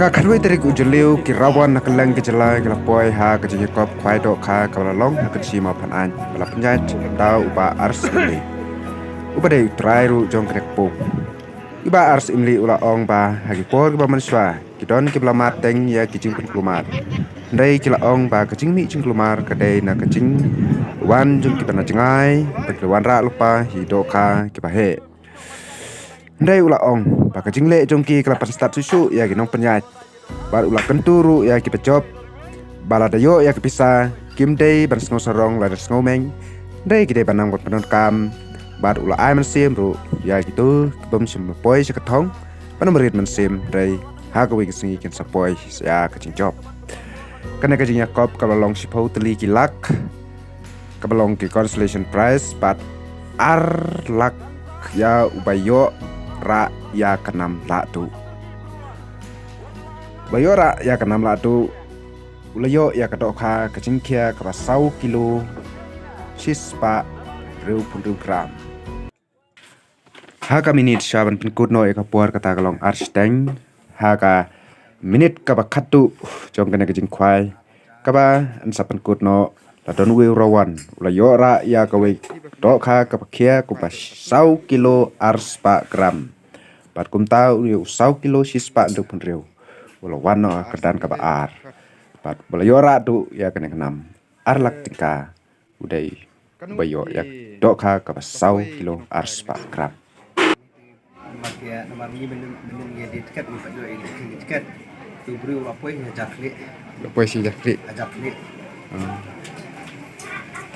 kadwe dari kujeliu kirawan nakalang kejelai kelapoi ha kejikop kwai dok ka kalalong keci ma pan bala penjat tau uba ars imli uba dei trairu jong krek puk iba ars imli ula ong ba hagi por ba manswa kidon kibla mateng ya kijing penklumat ndai kila ong ba kecing mi cingklumar kadai na kecing wan jong kibana cengai berkeluan ra lupa hidoka kibahe ndai ula ong ba kecing le jongki kelapan start susu ya ginong penyat bar ula kenturu ya ki pecop baladayo ya kepisa kim day bar sngo sarong la sngo meng day gede banang bot penon kam bar ula ai man sim ru ya gitu kebom sim poi seketong panom berit man sim day ha ko wi singi ken sapoi ya kecing job kana kecing yakop kabalong sipau teli kilak kabalong ki consolation prize bat ar lak ya ubayo ra ya kenam latu bayora ya kenam latu ulayo ya kadoka kecingkia kabasau kilo sispa riu gram haka minit shaban penkut no eka puar kata kalong arsteng haka minit kaba katu jong kena kecing kwai kaba ansa penkut no ladon wi rawan ulayo ra ya kawe doka kapakia kupas sau kilo arspa gram pat kum tau yu sau kilo sispa untuk penriu wala wano kedan kaba ar pat wala yora tu ya kena kenam ar lak tingka udai bayo ya doka kaba sau kilo arspa gram makia nomor ni benen ya di tiket ni pada ini tiket tu beri apa yang ajak klik lepas si jakri ajak klik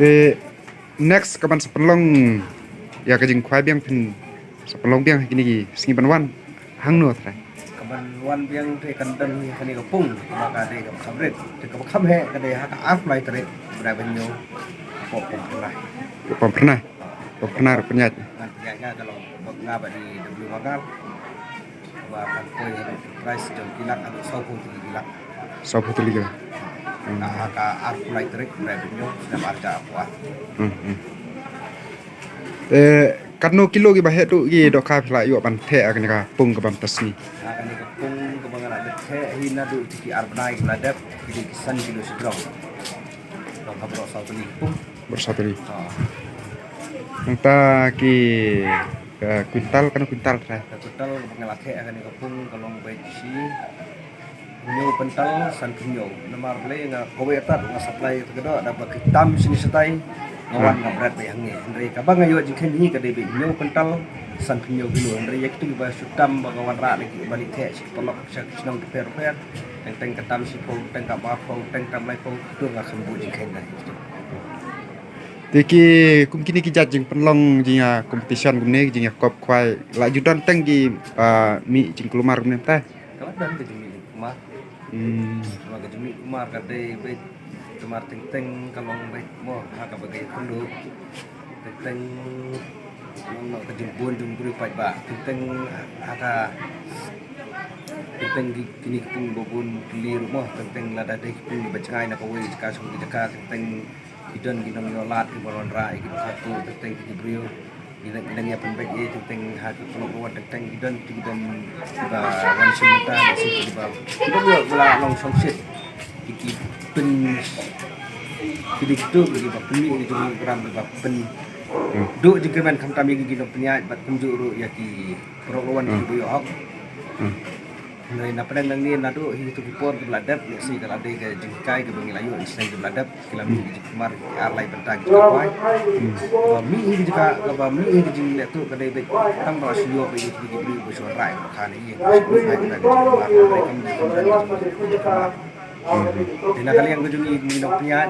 te next kapan sepelong ya kajing kwai biang pen sepelong biang gini singi banwan hang no trai kaban wan biang te kandan ni kani kapung maka de kam sabret te kam kham he kade ha ka af lai tre bra benyo pop pernah penyat kan ya kalau ngaba di W magal wa kan koi price jom kilak atau 100 kilak sau putih liga ka af lai tre bra benyo sudah ada apa kanu kilo gi bahe tu gi do ka phla yu ban the agni ka pung ka bam tasni akan kapung kebangan ada he hina du tiki arbnai ladap di kisan kilo sedrong dong kabro satu ni pung bersatu ni nta ki kuintal kanu kuintal trai total kebangan lake akan kapung kalong beci nyo pental san kunyo namar le nga kowe tat nga supply tegedo dapat hitam sini setai ngawan ngabrat bayange andre kabang ayo jikhen ni ka debe nyo pental san kunyo dulu andre yak tu ba sutam bagawan ra lagi balik the si pelok sak sinong per teng ketam si pong teng ka ba pong teng tam lai pong tu nga khambu jikhen na tiki kum kini ki jajing penlong jinga competition kumne jinga kop kwai la judan teng gi mi cingklumar kumne ta kalau dan ke jumi rumah sama ke jumi rumah kate be kemar teng kalong be mo ha ka bagai pendu teng no ke jempun jumpuri pai ba teng aka teng kini pun bobun kili rumah teng lada deh pun bacangai nak kowe ka sung jaka teng idon ginong yolat ki bolon rai ki satu teng ki brio ginang ya pembek ye teng hati pelok ruat teng idon tidom ba wan semeta si di ba yo bela long song sit iki pen kidi tu bagi ba pemi ni tu gram ba pen do juga man kam tami gi ginong penyat bat kunjuru ya ki perluan ki boyo hok Nai na padang nang ni na do hi tu kipor ke beladap ni si kalau ada ke jengkai ke bengi layu ni sen ke beladap kilam ni kemar arlai bentang ke kuai ba mi hi juga ba mi hi jing le tu ke dei tang ba siyo be hi gi bri bo so rai ba khan ni hai ka ke kemar rai kam dina kali yang gejungi ni nok pian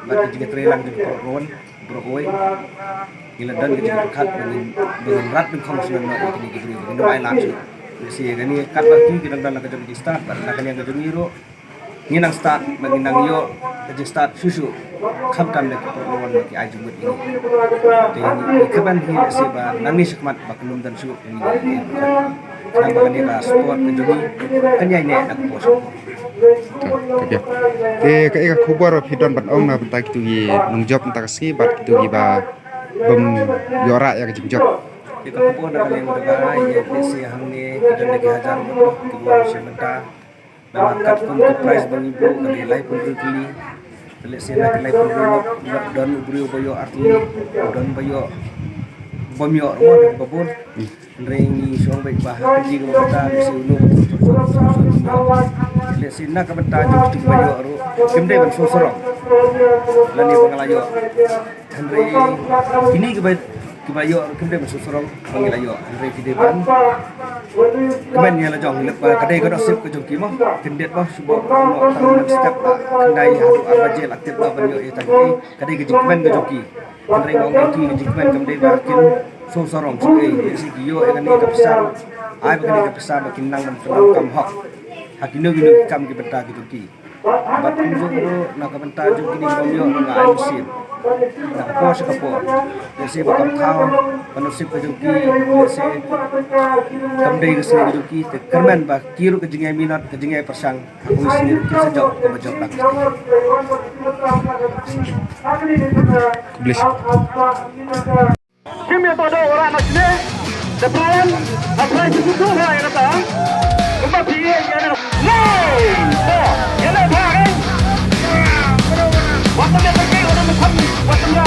ba ke jing trelang ke progon brokoi gila dan ke jing khat dengan rat dengan khong sen no ni gi bri ni mai lam si gani kat bagi kita dalam kerja di start nak yang kerja ngiro nginang start menginang yo kerja start susu kam kam lek perluan bagi ajumut ini jadi keban hi si ba nangni sekmat bakulum dan su ini nang bagani ba sport kerja ni kanyai ne nak pos ke ka khubor hidon ban ong na bentak tu gi nong job entak si bat tu gi ba bem yora ya ke job kapupon na kami magagay si hangni dan lagi hajar mo kedua sementa memakat pun ke price bang ibu kali lai pun kali telik sina kali pun dan ubri bayo arti dan bayo bomyo mo dan babon ringi suang baik bahak ji ko bata si ulu telik sina ka bata jo ti bayo ru kemde ban sorong lani pangalayo Henry kini kebayo kemde ban sorong pangalayo Henry kideban kemen ya la jong lep kadai ko sip ko jong ki mo kendet mo subo no tang step kendai hadu arbaje aktif ba banyo e tangki kadai ke jikmen ko joki Henry ngong ki jikmen kemde bakin sorong suai si giyo e kani ka besar ai kani ka besar bakin nang ban kam hok hakino gino kam ki beta ki joki bat kunjung ro na ka benta jong kini banyo nga ai mesin na ko sa kapo si bakam thao panusip ka joki si kamdai ke sini joki te kerman ba kiru ke jingai minat ke jingai persang aku sini ke sejok ke bajok lak Kublis. Kim yang pada orang nak sini, depan apa yang itu lah yang kata, apa dia yang ada, no, yang ada apa kan? Waktu dia pergi orang macam, waktu dia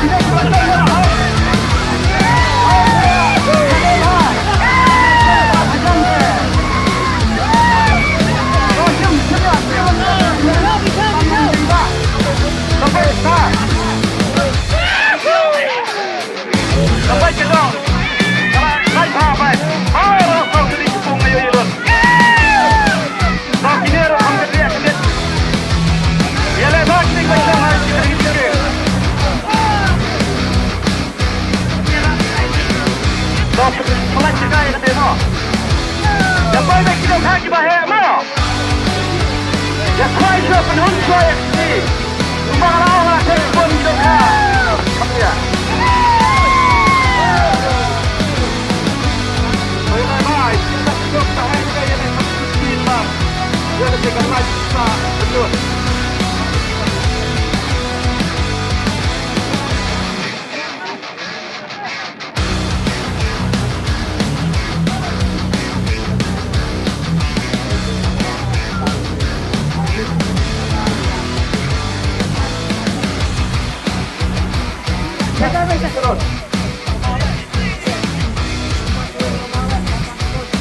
tidak berada di mana. Sampai ke dong. Naik apa? Oh, kau jadi kupung ayo ayo. Kau kini orang kerja kerja. Ya lepas ni kau dah mesti kerja. Kau mulai kerja yang kerja no. Sampai nak kita kaki bahaya mana? Ya kau itu penuh saya ni. Malah orang telefon kita kah? Apa ya?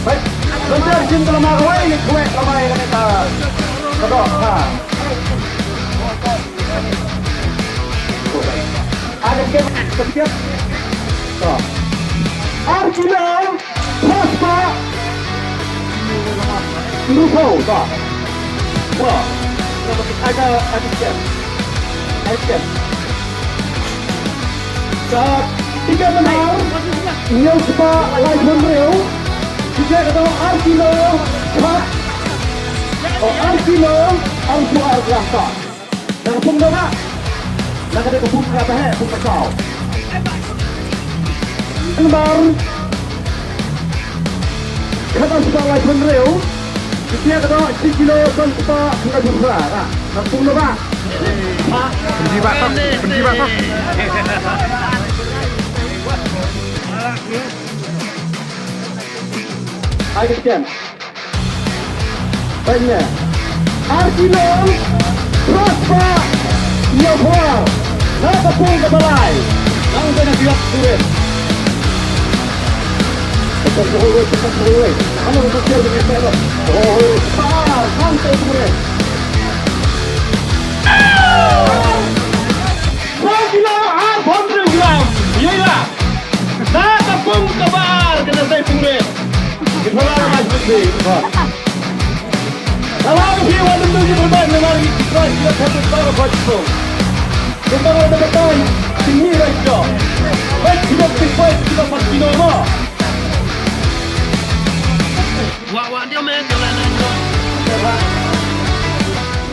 Baik, bentar cinta lemah kau ini kuat lemah yang kita kedok ha. Ada game setiap. So, Arjuna, Prospa, Lupo, so. Wah, ada game. Saat tiga menang, Neo Spa Live Monreal. Juga kata Arkilo, Arkilo, Arju Arjasa. Dan pun dona, dan ada kebun kata he, pun kau. Kembar, kata Spa Live Monreal. Juga kata Arkilo, dan Spa Live Monreal. Dan pun dona. Penjibat tok. Ayo sekian. Baiknya Arkilo, Prospa, Yohor, Napa pun ke balai. Langsung nak biar turun. Cepat turun. Kamu untuk siap dengan saya. Oh, sampai turun. Arkilo, Arjuna, Yelah. Napa pun ke bar kena saya turun. Kita lalu masih kalau dia walau tu dia bermain dengan kita kita satu baru baju. Kita ada betul ini raja. Baik kita pergi kita pergi nama. Wah dia main jalan itu.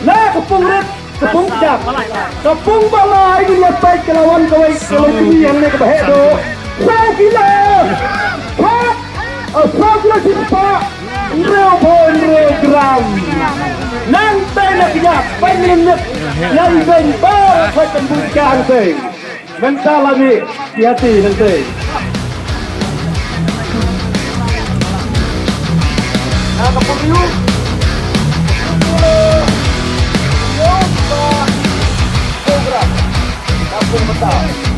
Nah kepung red, kepung jam, kepung balai ini lihat baik kelawan kalau yang ni kebahaya tu. Saya gila. Asal kita real pun real gram. Nanti nak kita pengen yang bentar saya bukan sih. Bentar lagi hati nanti. Kampung Riu. Program Kampung Betal.